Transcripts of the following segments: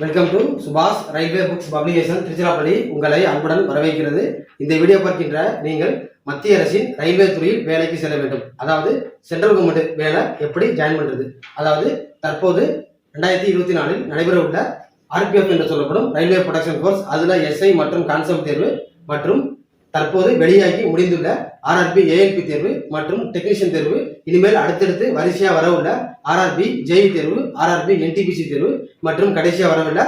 Welcome to சுபாஷ் railway books publication Tiruchirappalli உங்களை அன்புடன் வரவேற்கிறது. இந்த வீடியோ பார்க்கின்ற நீங்கள் மத்திய அரசின் ரயில்வே துறையில் வேலைக்கு செல்ல வேண்டும், அதாவது சென்ட்ரல் கவர்மெண்ட் வேலை எப்படி ஜாயின் பண்றது, அதாவது தற்போது 2024 நடைபெற உள்ள RPF என்று சொல்லப்படும் ரயில்வே ப்ரொடக்ஷன் கோர்ஸ், அதுல SI மற்றும் கான்செப்ட் தேர்வு மற்றும் தற்போது வெளியாகி முடிந்துள்ள RRB ALP தேர்வு மற்றும் டெக்னீஷியன் தேர்வு, இனிமேல் அடுத்தடுத்து வரிசையா வர உள்ள RRB JE தேர்வு, RRB NTPC தேர்வு மற்றும் கடைசியா வரவுள்ள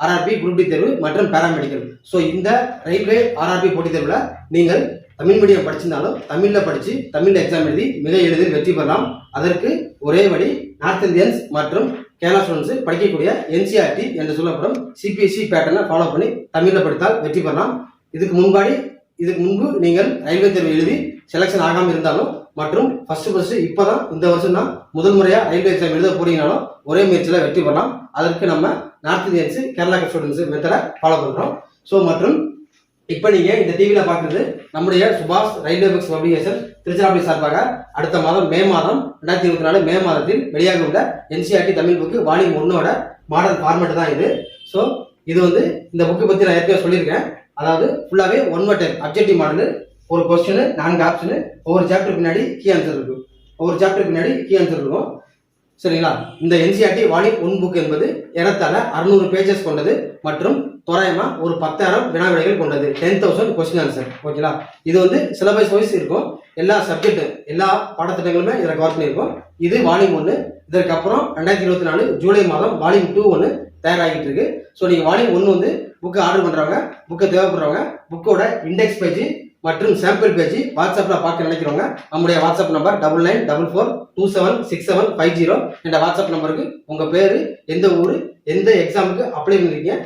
RRB குரூப் டி தேர்வு மற்றும் பேராமெடிக்கல். ஸோ இந்த ரயில்வே RRB போட்டித் தேர்வுல நீங்கள் தமிழ் மீடியம் படிச்சிருந்தாலும் தமிழ்ல படிச்சு தமிழ்ல எக்ஸாம் எழுதி மிக எளிதில் வெற்றி பெறலாம். அதற்கு ஒரே வழி நார்த் இந்தியன்ஸ் மற்றும் கேரளா ஸ்டூடெண்ட்ஸ் படிக்கக்கூடிய NCERT என்று சொல்லப்படும் CPSE பேட்டர்னை ஃபாலோ பண்ணி தமிழ்ல படித்தால் வெற்றி பெறலாம். இதுக்கு முன்பு நீங்கள் ரயில்வே தேர்வு எழுதி செலக்ஷன் ஆகாமல் இருந்தாலும் மற்றும் ஃபர்ஸ்ட் இப்போதான் இந்த வருஷம் தான் முதல் முறையா ரயில்வே எக்ஸாம் எழுத போறீங்கனாலும் ஒரே முயற்சியில் வெற்றி பெறலாம். அதற்கு நம்ம நார்த் இந்தியன்ஸ் கேரளா ஸ்டூடெண்ட்ஸ் மெத்தடை ஃபாலோ பண்றோம். ஸோ மற்றும் இப்போ நீங்க இந்த டிவியில பாக்குறது நம்முடைய சுபாஷ் ரயில்வே புக்ஸ் பப்ளிகேஷன் திருச்சிராப்பள்ளி சார்பாக அடுத்த மாதம் மே மாதம் 2024 மே மாதத்தில் வெளியாக உள்ள NCERT தமிழ் புக்கு வால்யூம் 1ஓட மாடல் ஃபார்மேட் தான் இது. ஸோ இது இந்த புக்கு பத்தி நான் ஏற்கனவே சொல்லியிருக்கேன். அதாவது ஃபுல்லாவே one word type objective model, ஒரு கொஸ்டின் 4 ஆப்ஷன், ஒவ்வொரு சாப்டர் பின்னாடி கீ ஆன்சர் இருக்கும். சரிங்களா? இந்த NCERT வால்யூம் 1 புக் என்பது ஏறத்தாழ 600 பேஜஸ் கொண்டது மற்றும் தோராயமா ஒரு 10,000 வினா விடைகள் கொண்டது, 10,000 கொஸ்டின் ஆன்சர். ஓகேங்களா? இது சிலபஸ் வைஸ் இருக்கும், எல்லா சப்ஜெக்ட் எல்லா பாடத்திட்டங்களுமே இதில் கவர் பண்ணியிருக்கும். இது வால்யூம் 1. இதற்கப்புறம் 2024 ஜூலை மாதம் வால்யூம் 2 ஒன்று தயாராகிட்டு இருக்கு. ஸோ நீங்கள் வால்யூம் 1 புக்கு ஆர்டர் பண்ணுறவங்க, புக்கு தேவைப்படுறவங்க, புக்கோட இண்டெக்ஸ் பேஜ் மற்றும் சாம்பிள் பேஜ் வாட்ஸ்அப்பில் பார்க்க நினைக்கிறவங்க நம்முடைய வாட்ஸ்அப் நம்பர் 9944276750 என்ற வாட்ஸ்அப் நம்பருக்கு உங்கள் பேர், எந்த ஊர், எந்த எக்ஸாமுக்கு அப்ளை பண்ணிருக்கீங்க,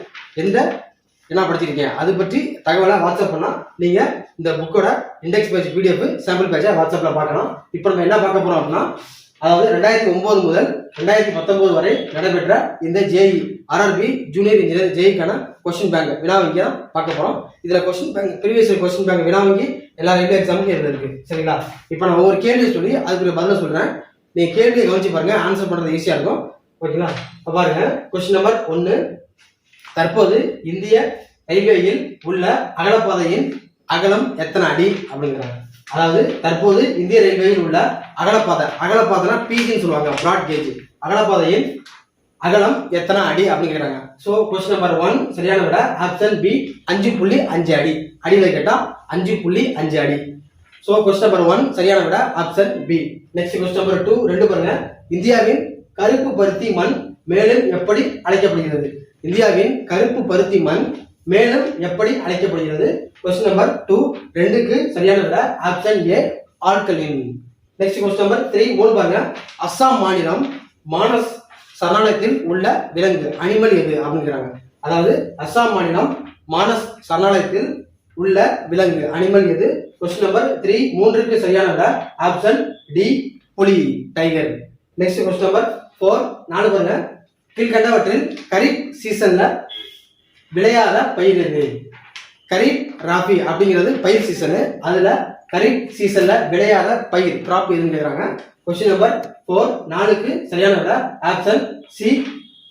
என்ன படிச்சிருக்கீங்க அது பற்றி தகவலை வாட்ஸ்அப் பண்ணால் நீங்கள் இந்த புக்கோட இண்டெக்ஸ் பேஜ் PDF சாம்பிள் பேஜை வாட்ஸ்அப்பில் பார்க்கலாம். இப்போ நம்ம என்ன பார்க்க போகிறோம் அப்படின்னா, அதாவது 2009 முதல் 2019 வரை நடைபெற்ற இந்த JE RRB ஜூனியர் இன்ஜினியர் JEக்கான கொஸ்டின் பேங்க் வினா வங்கி தான் பார்க்க போறோம். இதுல question bank previous question bank வினா வங்கி எல்லா ரயில்வே எக்ஸாமுக்கும் இருக்கு. சரிங்களா? இப்போ நான் ஒவ்வொரு கேள்வி சொல்லி அதுக்கு பதில சொல்றேன், நீங்க கேள்வியை கவனிச்சு பாருங்க, ஆன்சர் பண்றது ஈஸியா இருக்கும். ஓகேங்களா? பாருங்க, கொஸ்டின் நம்பர் 1, தற்போது இந்திய ரயில்வேயில் உள்ள அகலப்பாதையின் அகலம் எத்தனை அடி அப்படிங்கிறாங்க. அதாவது தற்போது இந்திய ரயில்வேயில் உள்ள அகலப்பாதைனா பீஜின்னு சொல்லுவாங்க, பிராட் கேஜ். அகலப்பாதையின் அகலம் எத்தனை அடி அப்படிங்கிறாங்க. ஸோ கொஸ்டின் நம்பர் 1 சரியான விட ஆப்ஷன் B 5.5 அடி. அடியில் கேட்டா 5.5 அடி. ஸோ கொஸ்டின் நம்பர் 1 சரியான விட option B. Next question number 2 2 பாருங்க, இந்தியாவின் கருப்பு பருத்தி மண் மேலும் எப்படி அழைக்கப்படுகிறது? இந்தியாவின் கருப்பு பருத்தி மண் மேலும் எப்படி அழைக்கப்படுகிறது? கொஸ்டின் நம்பர் 2 2க்கு சரியான விட option A alkaline. Next question number 3 3 பாருங்க, அஸ்ஸாம் மாநிலம் மானஸ் சரணாலயத்தில் உள்ள விலங்கு அனிமல் எது அப்படிங்கிறாங்க. அதாவது அஸ்ஸாம் மாநிலம் மானஸ் சரணாலயத்தில் உள்ள விலங்கு அனிமல் எது? கொஸ்டின் நம்பர் 3 3க்கு சரியான விட ஆப்ஷன் D புலி, டைகர். நெக்ஸ்ட் கொஸ்டின் நம்பர் 4 4 பாருங்க, கீழ்கண்டவற்றில் கரீப் சீசன்ல விளையாத பயிர் எது? கரீப் ராபி அப்படிங்கிறது பயிர் சீசனு, அதுல கரீப் சீசன்ல விளையாத பயிர் கிராப் எதுன்னு கேக்குறாங்க. கொஸ்டின் நம்பர் 4 4க்கு சரியான விட ஆப்ஷன் C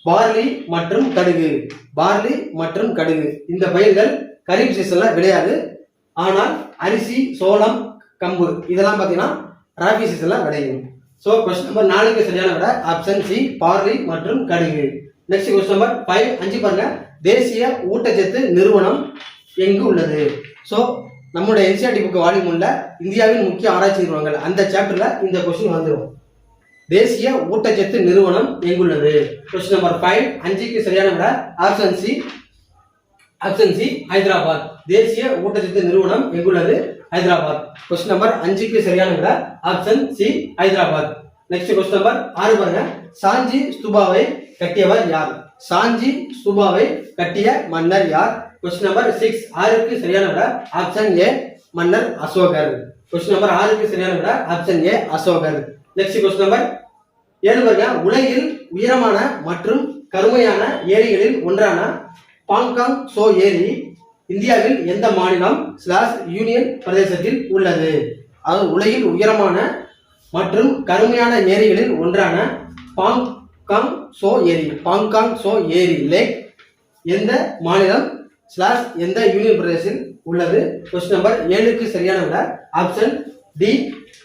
பார்லி மற்றும் கடுகு. பார்லி மற்றும் கடுகு இந்த பயிர்கள் கரீப் சீசன்ல விளையாது, ஆனால் அரிசி, சோளம், கம்பு இதெல்லாம் பாத்தீங்கன்னா ராபி சீசன்ல விளையும். ஸோ கொஸ்டின் நம்பர் 4க்கு சரியான விட ஆப்ஷன் C பார்லி மற்றும் கடுகு. நெக்ஸ்ட் கொஸ்டின் நம்பர் 5 5 பாருங்க, தேசிய ஊட்டச்சத்து நிறுவனம் எங்கு உள்ளது? ஸோ நம்முடைய NCERT புக் வால்யூம் 1ல இந்தியாவின் முக்கிய ஆராய்ச்சி நிறுவனங்கள் அந்த சாப்டர்ல இந்த கொஸ்டின் வந்துடும். தேசிய ஊட்டச்சத்து நிறுவனம் எங்குள்ளது? கொஸ்டின் நம்பர் 5 5க்கு சரியான விட ஆப்ஷன் C ஹைதராபாத். தேசிய ஊட்டச்சத்து நிறுவனம் எங்குள்ளது? ஹைதராபாத். கொஸ்டின் நம்பர் 5க்கு சரியான விட option C Hyderabad. Next question number 6 பாருங்க, சாஞ்சி ஸ்தூபாவை கட்டியவர் யார்? சாஞ்சி ஸ்தூபாவை கட்டிய மன்னர் யார்? கொஸ்டின் நம்பர் 6 6க்கு சரியான விட ஆப்ஷன் A மன்னர் அசோகர். கொஸ்டின் நம்பர் 6க்கு சரியான விட ஆப்ஷன் A அசோகர். நெக்ஸ்ட் கொஸ்டின் நம்பர் 7 பாருங்க, உலகில் உயரமான மற்றும் கருமையான ஏரிகளில் ஒன்றான பாங்காங் சோ ஏரி இந்தியாவில் எந்த மாநிலம் / யூனியன் பிரதேசத்தில் உள்ளது? அதாவது உலகில் உயரமான மற்றும் கருமையான ஏரிகளில் ஒன்றான பாங்காங் சோ ஏரி லேக் எந்த மாநிலம் எந்த யூனியன் பிரதேசத்தில் உள்ளது? கொஸ்டின் நம்பர் 7க்கு சரியான விட option D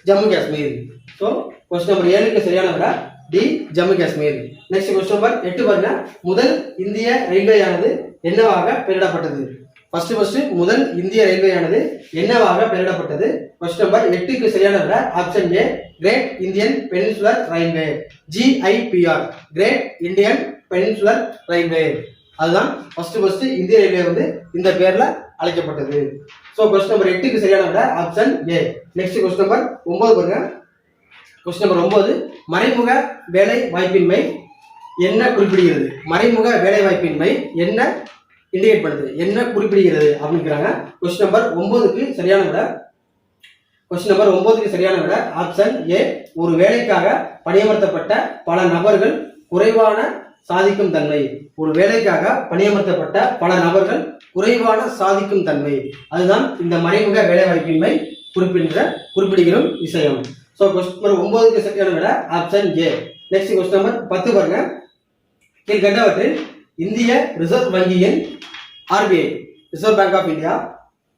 Jammu Kashmir. So question number 7க்கு சரியான விட D Jammu Kashmir. Next question number 8 பாருங்க. முதல் இந்திய ரயில்வேயானது என்னவாக பெயரிடப்பட்டது? ஃபர்ஸ்ட் முதல் இந்திய ரயில்வேயானது என்னவாக பெயரிடப்பட்டது? கொஸ்டின் நம்பர் 8க்கு சரியான விட option A great Indian peninsular railway, GIPR, great Indian peninsular railway. அதுதான் ஃபர்ஸ்ட் இந்திய ரயில்வே வந்து இந்த பேர்ல அழைக்கப்பட்டது. ஸோ கொஸ்டின் நம்பர் 8க்கு சரியான விட option A. Next question number 9 பாருங்க. கொஸ்டின் நம்பர் 9 மறைமுக வேலை வாய்ப்பின்மை என்ன குறிப்பிடுகிறது? மறைமுக வேலை வாய்ப்பின்மை என்ன இண்டிகேட் பண்ணுது, என்ன குறிப்பிடுகிறது அப்படிங்கிறாங்க. கொஸ்டின் நம்பர் 9க்கு சரியான விட கொஸ்டின் நம்பர் 9க்கு சரியான விட ஆப்ஷன் ஏ ஒரு வேலைக்காக பணியமர்த்தப்பட்ட பல நபர்கள் குறைவான சாதிக்கும் தன்மை. ஒரு வேலைக்காக பணியமர்த்தப்பட்ட பல நபர்கள் குறைவான சாதிக்கும் தன்மை, அதுதான் இந்த மறைமுக வேலை வாய்ப்பின்மை குறிப்பிடுகிறோம் விஷயம். ஸோ கொஸ்டின் நம்பர் 9க்கு சரியான விட option A. Next question number 10 பாருங்க. கீழ்கண்டவற்றில் இந்திய ரிசர்வ் வங்கியின் RBI, reserve bank of India,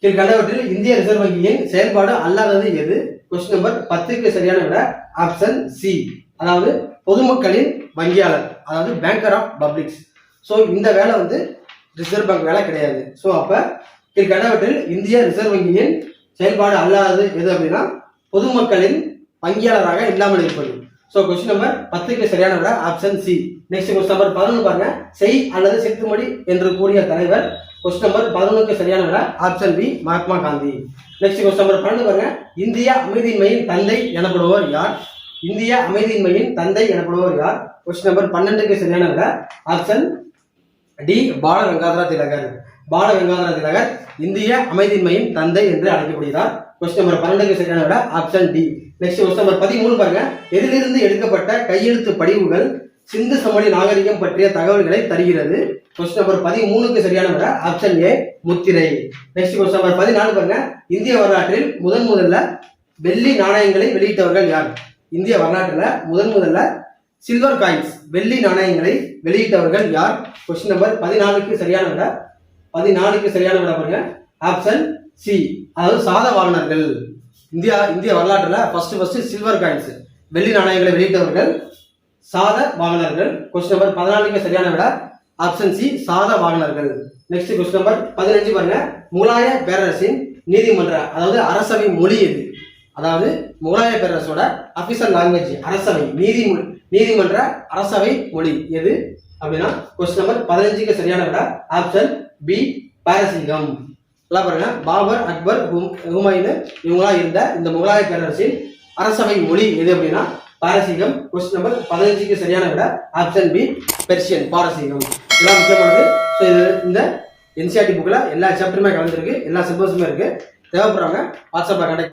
கீழ்கண்டவற்றில் இந்திய ரிசர்வ் வங்கியின் செயல்பாடு அல்லாதது எது? கொஸ்டின் நம்பர் 10க்கு சரியான விட ஆப்ஷன் சி, அதாவது பொதுமக்களின் வங்கியாளர், அதாவது பேங்கர் ஆஃப் பப்ளிக்ஸ். ஸோ இந்த வேலை வந்து ரிசர்வ் பேங்க் வேலை கிடையாது. ஸோ அப்ப கீழ்கண்டவற்றில் இந்திய ரிசர்வ் வங்கியின் செயல்பாடு அல்லாதது எது அப்படின்னா பொதுமக்களின் வங்கியாளராக இல்லாமல் இருப்பது. ஸோ கொஸ்டின் நம்பர் 10க்கு சரியான விட option C. Next question number 11 பாருங்க. செய் அல்லது செத்துமடி என்று கூறிய தலைவர். கொஸ்டின் நம்பர் 11க்கு சரியான விட option B Mahatma Gandhi. Next question number 12 பாருங்க. இந்திய அமைதியின்மையின் தந்தை எனப்படுவோர் யார்? இந்திய அமைதியின்மையின் தந்தை எனப்படுவோர் யார்? கொஸ்டின் நம்பர் 12க்கு சரியான விட ஆப்ஷன் டி பால கங்காதர திலகர். பால கங்காதர திலகர் இந்திய அமைதியின்மையின் தந்தை என்று அழைக்கப்படுகிறார். கொஸ்டின் நம்பர் 12க்கு சரியான விட option D. Next question number 13 பாருங்க. எதிலிருந்து எடுக்கப்பட்ட கையெழுத்து படிவுகள் சிந்து சமவெளி நாகரிகம் பற்றிய தகவல்களை தருகிறது? கொஸ்டின் நம்பர் 13க்கு சரியான விட ஆப்ஷன் ஏ முத்திரை. நெக்ஸ்ட் கொஸ்டின் நம்பர் 14 பாருங்க. இந்திய வரலாற்றில் முதல்ல வெள்ளி நாணயங்களை வெளியிட்டவர்கள் யார்? இந்திய வரலாற்றுல முதல்ல சில்வர் காயின்ஸ், வெள்ளி நாணயங்களை வெளியிட்டவர்கள் யார்? கொஸ்டின் நம்பர் 14க்கு சரியான விட 14க்கு சரியான விட பாருங்க ஆப்ஷன் சி, அதாவது சாதவாகனர்கள். இந்திய வரலாற்றுல ஃபர்ஸ்ட் சில்வர் காயின்ஸ், வெள்ளி நாணயங்களை வெளியிட்டவர்கள் சாதவாகனர்கள். கொஸ்டின் நம்பர் 14க்கு சரியான விட ஆப்ஷன் சி, சாதவாகனர்கள். நெக்ஸ்ட் கொஸ்டின் நம்பர் 15 பாருங்க. முகலாய பேரரசின் நீதிமன்ற, அதாவது அரசவை மொழி எது? அதாவது முகலாய பேரரசோட அபிஷியல் லாங்குவேஜ் அரசவை, நீதிமன்ற அரசவை மொழி எது அப்படின்னா கொஸ்டின் நம்பர் 15க்கு சரியான விட ஆப்ஷன் பி பாரசீகம். பாருங்க, பாபர், அக்பர், ஹுமாயூன் இவங்களா இருந்த இந்த முகலாய பேரரசின் அரசவை மொழி எது அப்படின்னா பாரசீகம். கொஸ்டின் நம்பர் 15க்கு சரியான விட ஆப்ஷன் பி பெர்ஷியன், பாரசீகம். இதெல்லாம் முக்கியமானது. ஸோ இது இந்த NCERT புக்ல எல்லா சாப்டருமே கலந்துருக்கு, எல்லா சிலபஸுமே இருக்கு. தேவைப்படுறவங்க வாட்ஸ்அப்ல கான்டாக்ட்